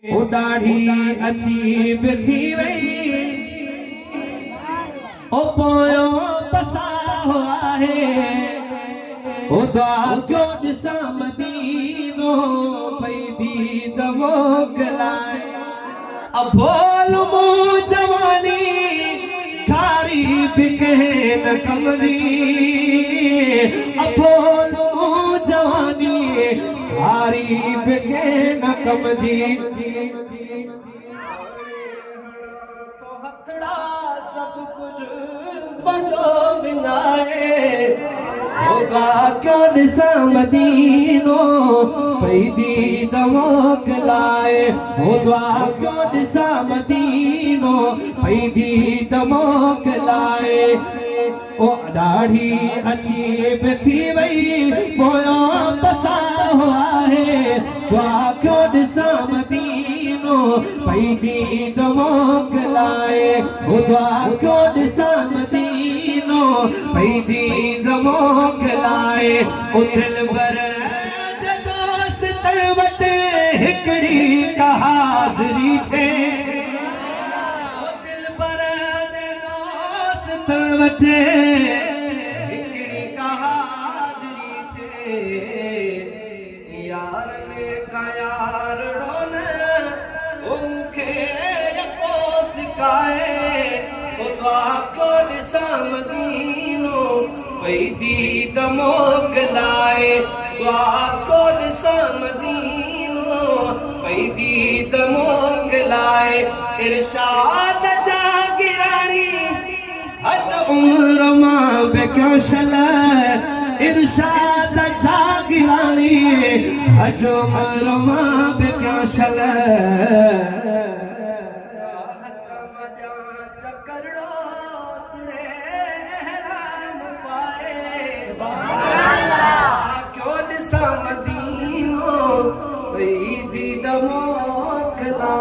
ओ दाढ़ी अजीब थी वही ओ पोयो पसा हुआ है ओ दुआ क्यों दिसा मदीनो पैदी दमो गलाए अब बोल मु जवानी खारी बिकहन कमरी अब बोल मु जवानी खारी बिकहन कमरी तो हथड़ा सब कुछ बजो बिनाए होगा क्यों दिसा मदीनो पैदी दमोक लाए होगा क्यों दिसा मदीनो पैदी दमोक लाए ओ दाढ़ी अजीब थी वही पोयो पसा हुआ है दुआ क्यों दिसा मदीनो पैदी दमोक लाए ओ दुआ क्यों दिसा मदीनो पैदी दमोक लाए ओ दिल बर जदोस तरवट हिकड़ी का हाज़री थे ओ दिल बर जदोस तरवट हिकड़ी का हाज़री थे यार ने का यार डोन उनके यको सिकाए ओ दुआ को दिसा मदीनो पैदी दमोक लाए दुआ को दिसा मदीनो पैदी दमोक लाए इरशाद जागिरानी हज उम्र मां बेक्योशल इरशाद जागिरानी हज उम्र मां बेक्योशल दमोक ला